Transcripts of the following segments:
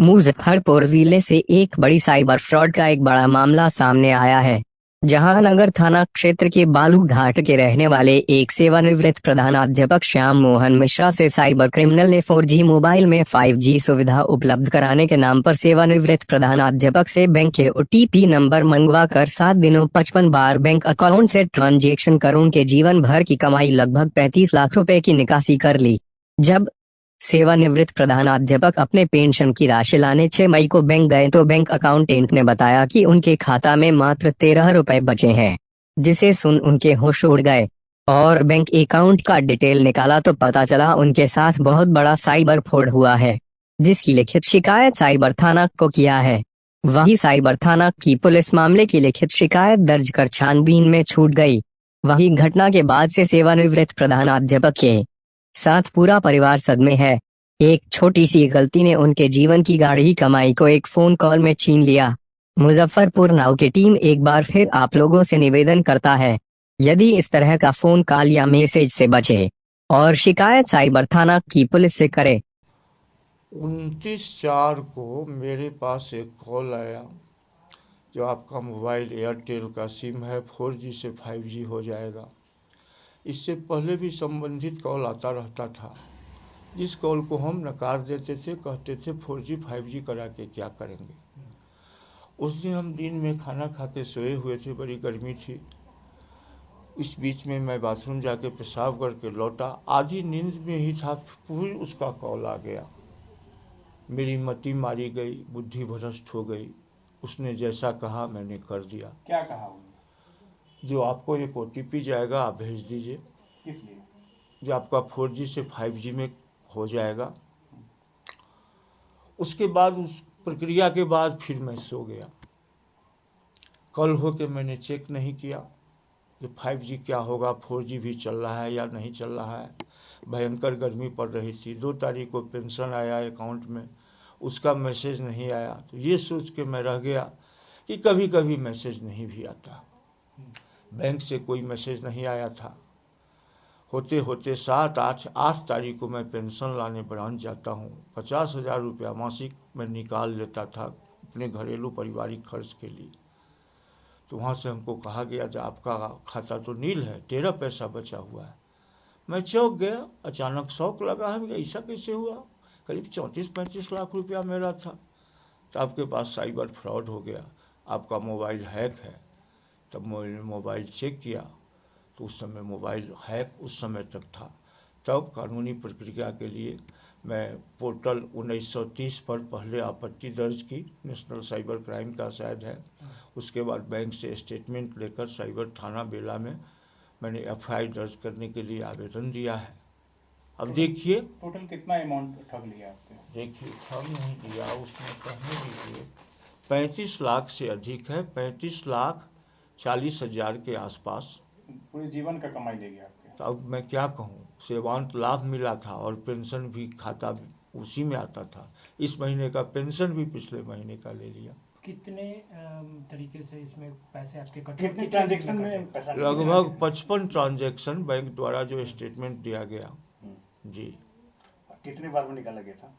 मुजफ्फरपुर जिले से एक बड़ी साइबर फ्रॉड का एक बड़ा मामला सामने आया है। जहांगीर थाना क्षेत्र के बालू घाट के रहने वाले एक सेवानिवृत्त प्रधानाध्यापक श्याम मोहन मिश्रा से साइबर क्रिमिनल ने 4G मोबाइल में 5G सुविधा उपलब्ध कराने के नाम पर सेवानिवृत्त प्रधानाध्यापक से बैंक के OTP नंबर मंगवा कर 7 दिनों 55 बार बैंक अकाउंट से ट्रांजैक्शन कर उनके जीवन भर की कमाई लगभग 35 लाख रुपए की निकासी कर ली। जब सेवानिवृत्त प्रधानाध्यापक अपने पेंशन की राशि लाने 6 मई को बैंक गए तो बैंक अकाउंटेंट ने बताया कि उनके खाता में मात्र 13 रुपए बचे हैं, जिसे सुन उनके होश उड़ गए और बैंक अकाउंट का डिटेल निकाला तो पता चला उनके साथ बहुत बड़ा साइबर फ्रॉड हुआ है, जिसकी लिखित शिकायत साइबर थाना को किया है। वही साइबर थाना की पुलिस मामले की लिखित शिकायत दर्ज कर छानबीन में छूट गई। वही घटना के बाद से सेवानिवृत्त प्रधानाध्यापक के साथ पूरा परिवार सदमे है। एक छोटी सी गलती ने उनके जीवन की गाढ़ी कमाई को एक फोन कॉल में छीन लिया। मुजफ्फरपुर नाउ की टीम एक बार फिर आप लोगों से निवेदन करता है, यदि इस तरह का फोन कॉल या मैसेज से बचे और शिकायत साइबर थाना की पुलिस से करे। 29/4 को मेरे पास एक कॉल आया, जो आपका मोबाइल एयरटेल का सिम है 4G से 5G हो जाएगा। इससे पहले भी संबंधित कॉल आता रहता था, जिस कॉल को हम नकार देते थे, कहते थे 4G 5G करा के क्या करेंगे। उस दिन हम दिन में खाना खा के सोए हुए थे, बड़ी गर्मी थी। इस बीच में मैं बाथरूम जाके पेशाब करके लौटा, आधी नींद में ही था, पूरी उसका कॉल आ गया। मेरी मति मारी गई, बुद्धि भ्रष्ट हो गई। उसने जैसा कहा मैंने कर दिया। क्या कहा उन्होंने? जो आपको एक OTP जाएगा आप भेज दीजिए, किस लिए? जो आपका 4G से 5G में हो जाएगा। उसके बाद उस प्रक्रिया के बाद फिर मैं सो गया। कल हो के मैंने चेक नहीं किया कि 5G क्या होगा, 4G भी चल रहा है या नहीं चल रहा है। भयंकर गर्मी पड़ रही थी। 2 तारीख को पेंशन आया अकाउंट में, उसका मैसेज नहीं आया। तो ये सोच के मैं रह गया कि कभी कभी मैसेज नहीं भी आता। बैंक से कोई मैसेज नहीं आया था। होते होते 8 तारीख को मैं पेंशन लाने ब्रांच जाता हूँ। 50,000 रुपया मासिक मैं निकाल लेता था अपने घरेलू पारिवारिक खर्च के लिए। तो वहाँ से हमको कहा गया जो आपका खाता तो नील है, 13 पैसा बचा हुआ है। मैं चौंक गया, अचानक शौक लगा है, ऐसा कैसे हुआ। करीब 34-35 लाख रुपया मेरा था। तो आपके पास साइबर फ्रॉड हो गया, आपका मोबाइल हैक है। तब मैंने मोबाइल चेक किया तो उस समय मोबाइल हैक उस समय तक था। तब कानूनी प्रक्रिया के लिए मैं पोर्टल 1930 पर पहले आपत्ति दर्ज की, नेशनल साइबर क्राइम का शायद है। उसके बाद बैंक से स्टेटमेंट लेकर साइबर थाना बेला में मैंने FIR दर्ज करने के लिए आवेदन दिया है। अब देखिए टोटल कितना अमाउंट ठग लिया आपने? देखिए, ठग नहीं दिया, उसने कहने दीजिए 35 लाख से अधिक है, 35,40,000 के आसपास। पूरे जीवन का कमाई ले गया आपके। तो अब मैं क्या कहूँ, सेवांत लाभ मिला था और पेंशन भी खाता उसी में आता था। इस महीने का पेंशन भी पिछले महीने का ले लिया। कितने तरीके से इसमें पैसे आपके कटे? कितने ट्रांजैक्शन में पैसा? लगभग 55 ट्रांजैक्शन बैंक द्वारा जो स्टेटमेंट दिया गया। जी, कितने बार में निकाला गया था?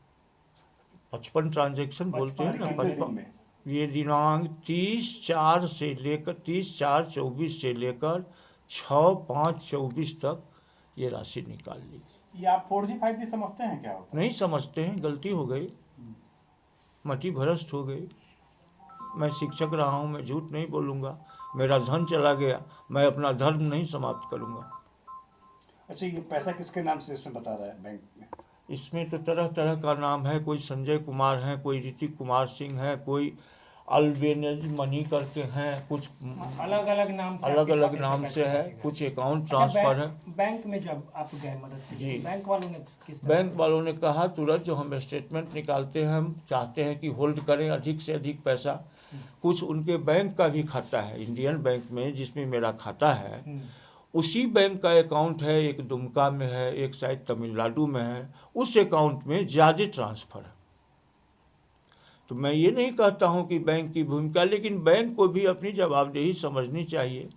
55 ट्रांजैक्शन बोलते हैं ना, 55। ये दिनांक 30/4 से लेकर 30/4/24 से लेकर 6/5/24 तक ये राशि निकाल ली। ये आप 4G 5G समझते हैं क्या होता है? नहीं समझते हैं, गलती हो गई, मति भ्रष्ट हो गई। मैं शिक्षक रहा हूँ, मैं झूठ नहीं बोलूँगा। मेरा धन चला गया, मैं अपना धर्म नहीं समाप्त करूँगा। अच्छा, ये पैसा किसके नाम से इसमें बता रहा है बैंक में? इसमें तो तरह तरह का नाम है, कोई संजय कुमार है, कोई ऋतिक कुमार सिंह है, कोई अल्बेनेज मनी करके हैं, कुछ अलग अलग नाम से है, कुछ अकाउंट ट्रांसफर है। बैंक में जब आप गए मदद के लिए, जी, बैंक वालों ने बैंक वालों ने कहा तुरंत जो हम स्टेटमेंट निकालते हैं, हम चाहते हैं कि होल्ड करें अधिक से अधिक पैसा। कुछ उनके बैंक का भी खाता है इंडियन बैंक में, जिसमें मेरा खाता है, उसी बैंक का अकाउंट है। एक दुमका में है, एक शायद तमिलनाडु में है। उस अकाउंट में ज़्यादा ट्रांसफ़र है। तो मैं ये नहीं कहता हूँ कि बैंक की भूमिका, लेकिन बैंक को भी अपनी जवाबदेही समझनी चाहिए।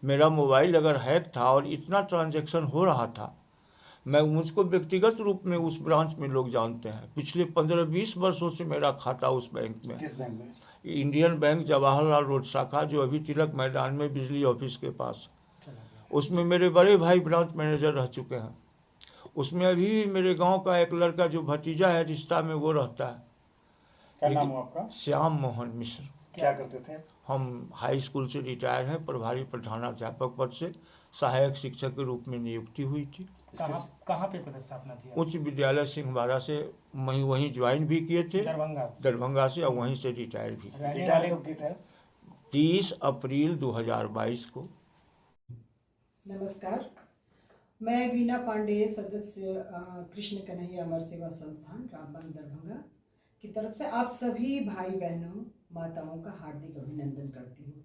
मेरा मोबाइल अगर हैक था और इतना ट्रांजैक्शन हो रहा था, मैं मुझको व्यक्तिगत रूप में उस ब्रांच में लोग जानते हैं। पिछले 15-20 वर्षों से मेरा खाता उस बैंक में है। किस बैंक में? इंडियन बैंक जवाहरलाल रोड शाखा, जो अभी तिलक मैदान में बिजली ऑफिस के पास, उसमें मेरे बड़े भाई ब्रांच मैनेजर रह चुके हैं। उसमें अभी भी मेरे गांव का एक लड़का जो भतीजा है रिश्ता में, वो रहता है। क्या नाम हो आपका? श्याम मोहन मिश्र। क्या करते थे? हम हाई स्कूल से रिटायर हैं, प्रभारी प्रधानाध्यापक पद से सहायक शिक्षक के रूप में नियुक्ति हुई थी। कहाँ पे पदस्थापना थी? उच्च विद्यालय सिंहवाड़ा से वहीं ज्वाइन भी किए थे, दरभंगा से, और वहीं से रिटायर भी। रिटायर कब किए थे? 30 अप्रैल 2022 को। नमस्कार, मैं वीना पांडे, सदस्य कृष्ण कन्हैया अमर सेवा संस्थान रामबन दरभंगा की तरफ से आप सभी भाई बहनों माताओं का हार्दिक अभिनंदन करती हूँ।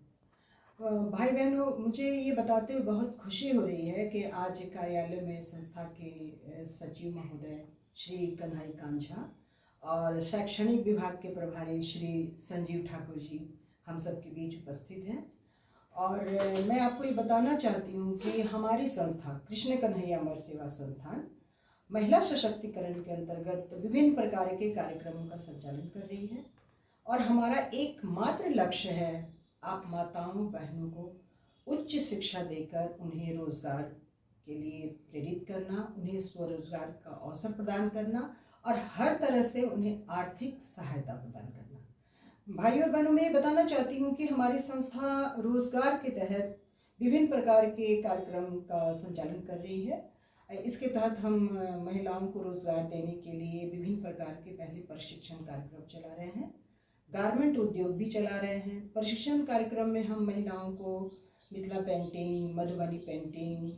भाई बहनों, मुझे ये बताते हुए बहुत खुशी हो रही है कि आज कार्यालय में संस्था के सचिव महोदय श्री कन्हई कांझा और शैक्षणिक विभाग के प्रभारी श्री संजीव ठाकुर जी हम सब के बीच उपस्थित हैं। और मैं आपको ये बताना चाहती हूँ कि हमारी संस्था कृष्ण कन्हैया अमर सेवा संस्थान महिला सशक्तिकरण के अंतर्गत विभिन्न प्रकार के कार्यक्रमों का संचालन कर रही है। और हमारा एकमात्र लक्ष्य है आप माताओं बहनों को उच्च शिक्षा देकर उन्हें रोजगार के लिए प्रेरित करना, उन्हें स्वरोजगार का अवसर प्रदान करना और हर तरह से उन्हें आर्थिक सहायता प्रदान करना। भाई और बहनों, मैं ये बताना चाहती हूँ कि हमारी संस्था रोजगार के तहत विभिन्न प्रकार के कार्यक्रम का संचालन कर रही है। इसके तहत हम महिलाओं को रोजगार देने के लिए विभिन्न प्रकार के पहले प्रशिक्षण कार्यक्रम चला रहे हैं, गारमेंट उद्योग भी चला रहे हैं। प्रशिक्षण कार्यक्रम में हम महिलाओं को मिथिला पेंटिंग, मधुबनी पेंटिंग,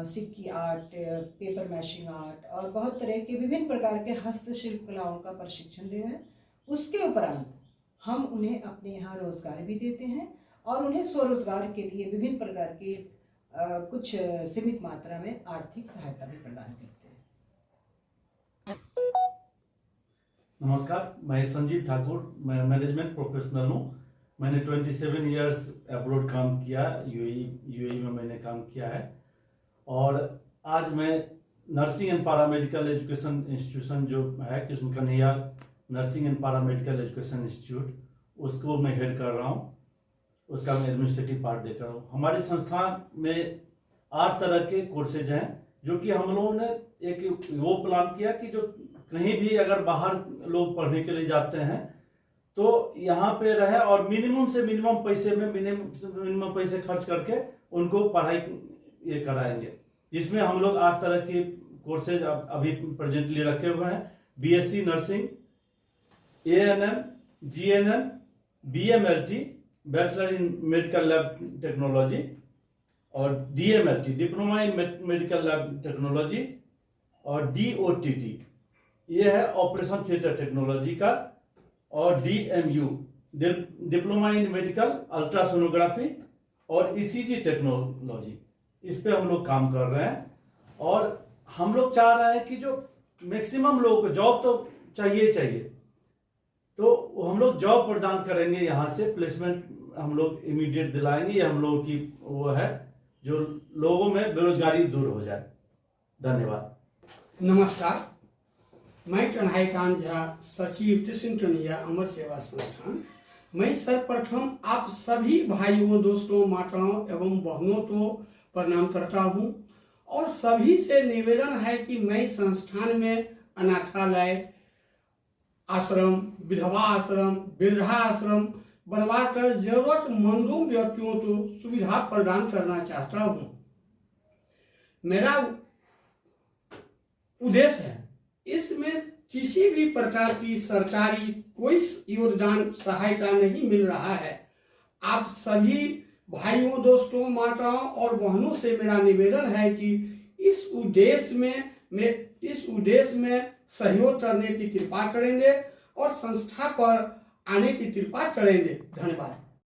सिक्की आर्ट, पेपर मैशिंग आर्ट और बहुत तरह के विभिन्न प्रकार के हस्तशिल्प कलाओं का प्रशिक्षण दे रहे हैं। उसके उपरांत हम उन्हें अपने यहाँ रोजगार भी देते हैं और उन्हें स्वरोजगार के लिए विभिन्न प्रकार के कुछ सीमित मात्रा में आर्थिक सहायता भी प्रदान करते हैं। नमस्कार, मैं संजीव ठाकुर, मैं मैनेजमेंट प्रोफेशनल हूँ। मैंने 27 इयर्स अब्रॉड काम किया, यूएई में मैंने काम किया है। और आज मैं nursing and paramedical education institution जो है Krishna Kanhaiya nursing and paramedical education institute, उसको मैं हेड कर रहा हूँ। उसका मैं एडमिनिस्ट्रेटिव पार्ट देख रहा हूँ। हमारी संस्थान में 8 तरह के कोर्सेज हैं, जो कि हम लोगों ने एक वो प्लान किया कि जो कहीं भी अगर बाहर लोग पढ़ने के लिए जाते हैं तो यहाँ पे रहे और मिनिमम से मिनिमम पैसे में मिनिमम पैसे खर्च करके उनको पढ़ाई ये कराएंगे। जिसमें हम लोग 8 तरह के कोर्सेज अभी प्रेजेंटली रखे हुए हैं। BSc nursing, ANM, GNM, BMLT bachelor in medical lab technology, और DMLT diploma in medical lab technology, और डीओटीटी ये है ऑपरेशन थिएटर टेक्नोलॉजी का, और DMU diploma in medical ultrasonography और ईसीजी टेक्नोलॉजी। इस पे हम लोग काम कर रहे हैं। और हम लोग चाह रहे हैं कि जो मैक्सिमम लोगों को जॉब तो चाहिए, तो हम लोग जॉब प्रदान करेंगे। यहाँ से प्लेसमेंट हम लोग इमीडिएट दिलाएंगे। ये हम लोगों की वो है जो लोगों में बेरोजगारी दूर हो जाए। धन्यवाद। नमस्कार, मैं कन्हई कांझा, सचिव कृष्ण कन्हैया अमर सेवा संस्थान। मैं सर्वप्रथम आप सभी भाइयों, दोस्तों, माताओं एवं बहनों को प्रणाम करता हूँ और सभी से निवेदन है कि मैं संस्थान में अनाथालय, आश्रम, विधवा आश्रम, वृद्धा आश्रम बनवाकर जरूरतमंदों व्यक्तियों को सुविधा प्रदान करना चाहता हूँ। मेरा उद्देश्य है, इसमें किसी भी प्रकार की सरकारी कोई योगदान सहायता नहीं मिल रहा है। आप सभी भाइयों, दोस्तों, माताओं और बहनों से मेरा निवेदन है कि इस उद्देश्य में सहयोग करने की कृपा करेंगे और संस्था पर आने की कृपा करेंगे। धन्यवाद।